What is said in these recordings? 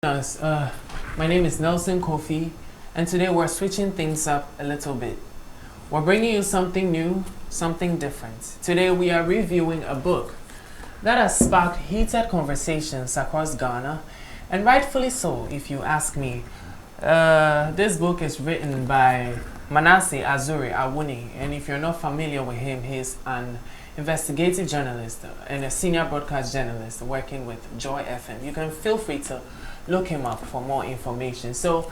Us. My name is Nelson Kofi, and today we're switching things up a little bit. We're bringing you something new, something different. Today we are reviewing a book that has sparked heated conversations across Ghana, and rightfully so, if you ask me. This book is written by Manasseh Azure Awuni, and if you're not familiar with him, he's an investigative journalist and a senior broadcast journalist working with Joy FM. You can feel free to look him up for more information. So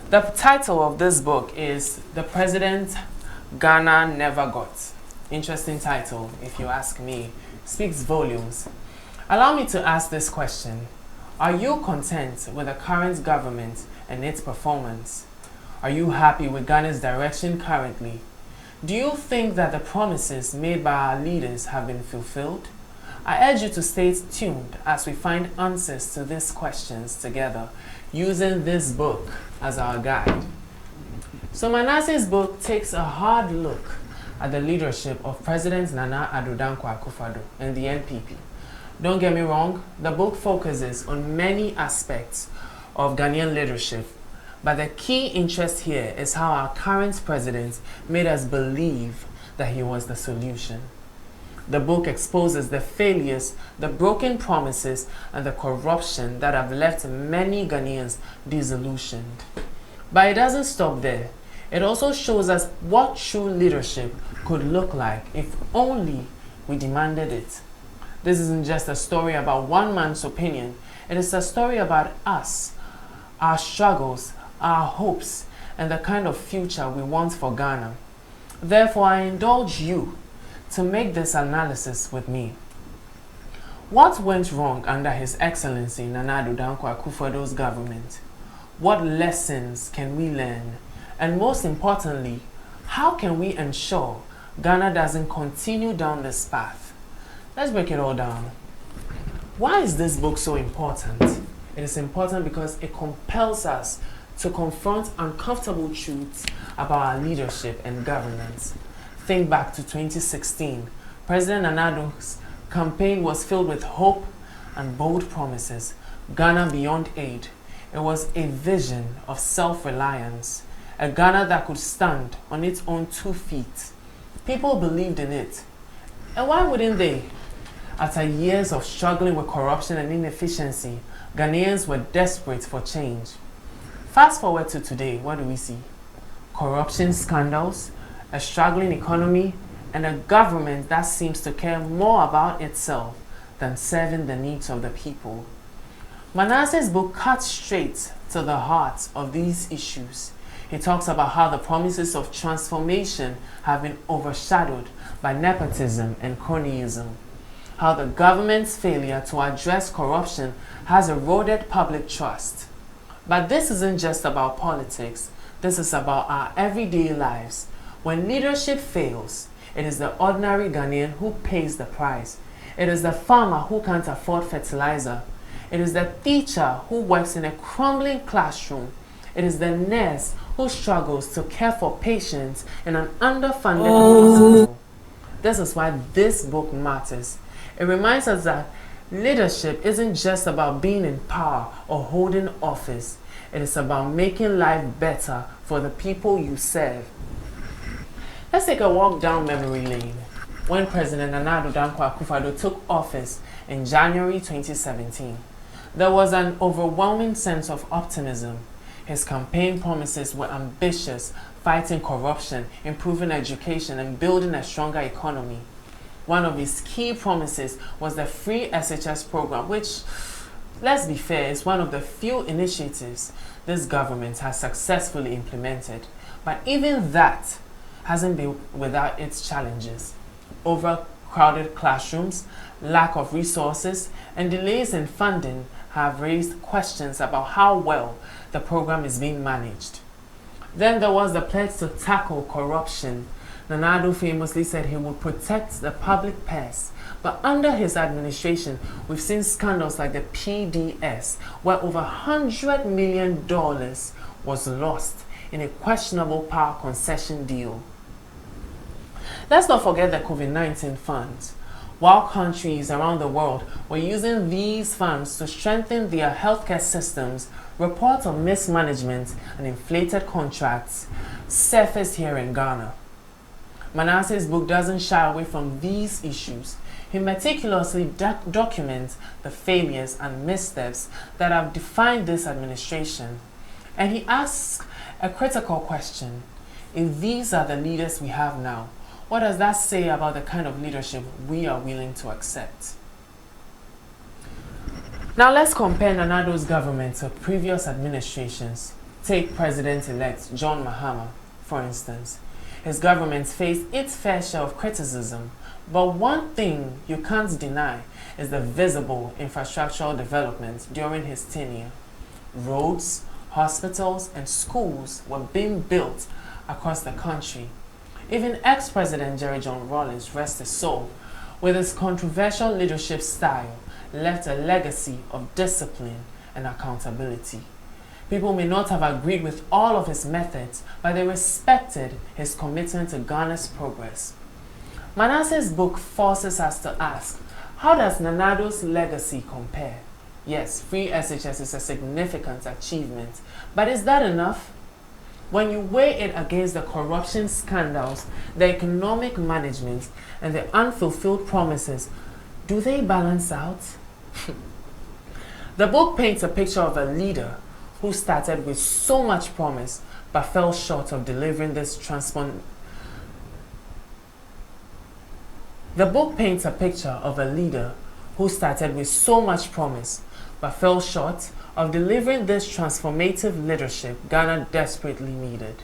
the title of this book is The President Ghana Never Got. Interesting title, if you ask me. Speaks volumes. Allow me to ask this question. Are you content with the current government and its performance? Are you happy with Ghana's direction currently? Do you think that the promises made by our leaders have been fulfilled? I urge you to stay tuned as we find answers to these questions together, using this book as our guide. So Manasseh's book takes a hard look at the leadership of President Nana Addo Dankwa Akufo-Addo and the NPP. Don't get me wrong, the book focuses on many aspects of Ghanaian leadership, but the key interest here is how our current president made us believe that he was the solution. The book exposes the failures, the broken promises, and the corruption that have left many Ghanaians disillusioned. But it doesn't stop there. It also shows us what true leadership could look like if only we demanded it. This isn't just a story about one man's opinion. It is a story about us, our struggles, our hopes, and the kind of future we want for Ghana. Therefore, I indulge you to make this analysis with me. What went wrong under His Excellency Nana Addo Dankwa Akufo-Addo's government? What lessons can we learn? And most importantly, how can we ensure Ghana doesn't continue down this path? Let's break it all down. Why is this book so important? It is important because it compels us to confront uncomfortable truths about our leadership and governance. Think back to 2016. President Nana Addo's campaign was filled with hope and bold promises. Ghana beyond aid. It was a vision of self-reliance. A Ghana that could stand on its own 2 feet. People believed in it. And why wouldn't they? After years of struggling with corruption and inefficiency, Ghanaians were desperate for change. Fast forward to today, what do we see? Corruption scandals, a struggling economy, and a government that seems to care more about itself than serving the needs of the people. Manasseh's book cuts straight to the heart of these issues. He talks about how the promises of transformation have been overshadowed by nepotism and cronyism, how the government's failure to address corruption has eroded public trust. But this isn't just about politics. This is about our everyday lives. When leadership fails, it is the ordinary Ghanaian who pays the price. It is the farmer who can't afford fertilizer. It is the teacher who works in a crumbling classroom. It is the nurse who struggles to care for patients in an underfunded hospital. This is why this book matters. It reminds us that leadership isn't just about being in power or holding office. It is about making life better for the people you serve. Let's take a walk down memory lane. When President Nana Addo Dankwa Akufo-Addo took office in January 2017, there was an overwhelming sense of optimism. His campaign promises were ambitious, fighting corruption, improving education, and building a stronger economy. One of his key promises was the free SHS program, which, let's be fair, is one of the few initiatives this government has successfully implemented. But even that hasn't been without its challenges. Overcrowded classrooms, lack of resources, and delays in funding have raised questions about how well the program is being managed. Then there was the pledge to tackle corruption. Nana Addo famously said he would protect the public purse. But under his administration, we've seen scandals like the PDS, where over $100 million was lost in a questionable power concession deal. Let's not forget the COVID-19 funds. while countries around the world were using these funds to strengthen their healthcare systems, reports of mismanagement and inflated contracts surfaced here in Ghana. Manasseh's book doesn't shy away from these issues. He meticulously documents the failures and missteps that have defined this administration. And he asks a critical question. If these are the leaders we have now, what does that say about the kind of leadership we are willing to accept? Now let's compare Nana Addo's government to previous administrations. Take President-elect John Mahama, for instance. His government faced its fair share of criticism, but one thing you can't deny is the visible infrastructural development during his tenure. Roads, hospitals, and schools were being built across the country. Even ex-President Jerry John Rawlings, rest his soul, with his controversial leadership style, left a legacy of discipline and accountability. People may not have agreed with all of his methods, but they respected his commitment to Ghana's progress. Manasseh's book forces us to ask, how does Nana Addo's legacy compare? Yes, free SHS is a significant achievement, but is that enough? When you weigh it against the corruption scandals, the economic management, and the unfulfilled promises, do they balance out? The book paints a picture of a leader who started with so much promise but fell short of delivering this The book paints a picture of a leader who started with so much promise but fell short of delivering this transformative leadership Ghana desperately needed.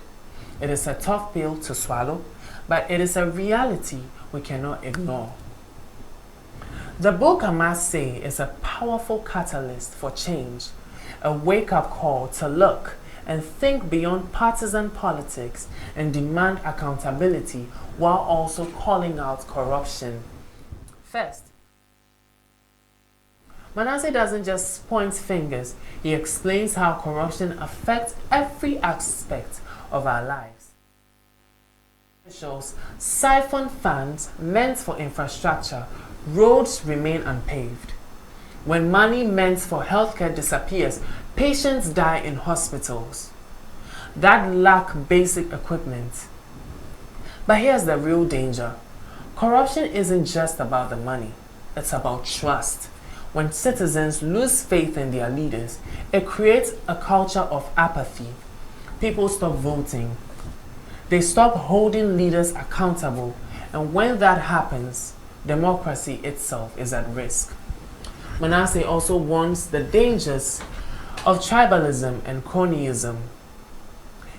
It is a tough pill to swallow, but it is a reality we cannot ignore. The book, I must say, is a powerful catalyst for change, a wake-up call to look and think beyond partisan politics and demand accountability while also calling out corruption. First, Manasseh doesn't just point fingers, he explains how corruption affects every aspect of our lives. Officials siphon funds meant for infrastructure, roads remain unpaved. When money meant for healthcare disappears, patients die in hospitals that lack basic equipment. But here's the real danger. Corruption isn't just about the money, it's about trust. When citizens lose faith in their leaders, it creates a culture of apathy. People stop voting. They stop holding leaders accountable. And when that happens, democracy itself is at risk. Manasseh also warns the dangers of tribalism and cronyism.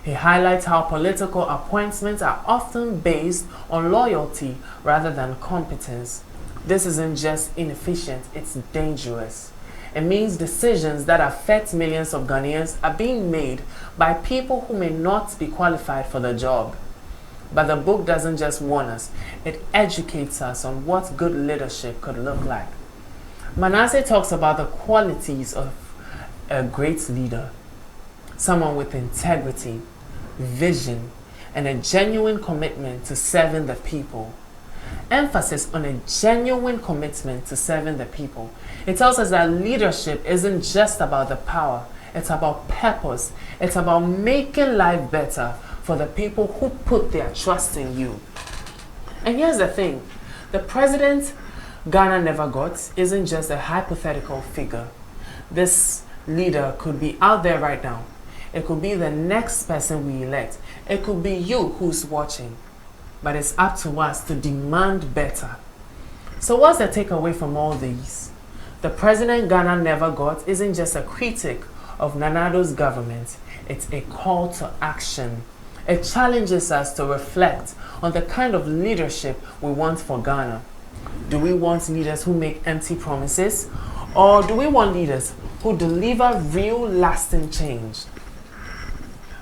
He highlights how political appointments are often based on loyalty rather than competence. This isn't just inefficient, it's dangerous. It means decisions that affect millions of Ghanaians are being made by people who may not be qualified for the job. But the book doesn't just warn us, it educates us on what good leadership could look like. Manasseh talks about the qualities of a great leader, someone with integrity, vision, and a genuine commitment to serving the people. Emphasis on a genuine commitment to serving the people. It tells us that leadership isn't just about the power, it's about purpose. It's about making life better for the people who put their trust in you. And here's the thing, the president Ghana never got isn't just a hypothetical figure. This leader could be out there right now. It could be the next person we elect. It could be you who's watching. But it's up to us to demand better. So what's the takeaway from all these? The president Ghana never got isn't just a critic of Nana Addo's government. It's a call to action. It challenges us to reflect on the kind of leadership we want for Ghana. Do we want leaders who make empty promises? Or do we want leaders who deliver real lasting change?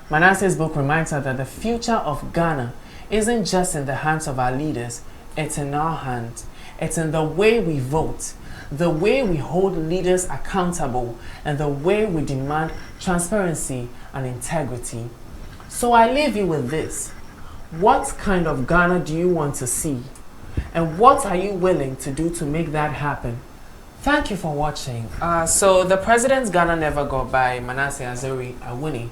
Manasseh's book reminds us that the future of Ghana isn't just in the hands of our leaders, it's in our hands. It's in the way we vote, the way we hold leaders accountable, and the way we demand transparency and integrity. So I leave you with this. What kind of Ghana do you want to see? And what are you willing to do to make that happen? Thank you for watching. So The President's Ghana Never Got by Manasseh Azure Awuni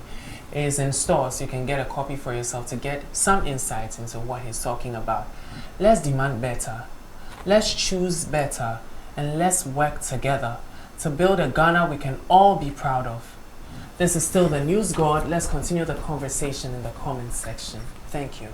is in stores. You can get a copy for yourself to get some insights into what he's talking about. Let's demand better. Let's choose better. And let's work together to build a Ghana we can all be proud of. This is still the News God. Let's continue the conversation in the comments section. Thank you.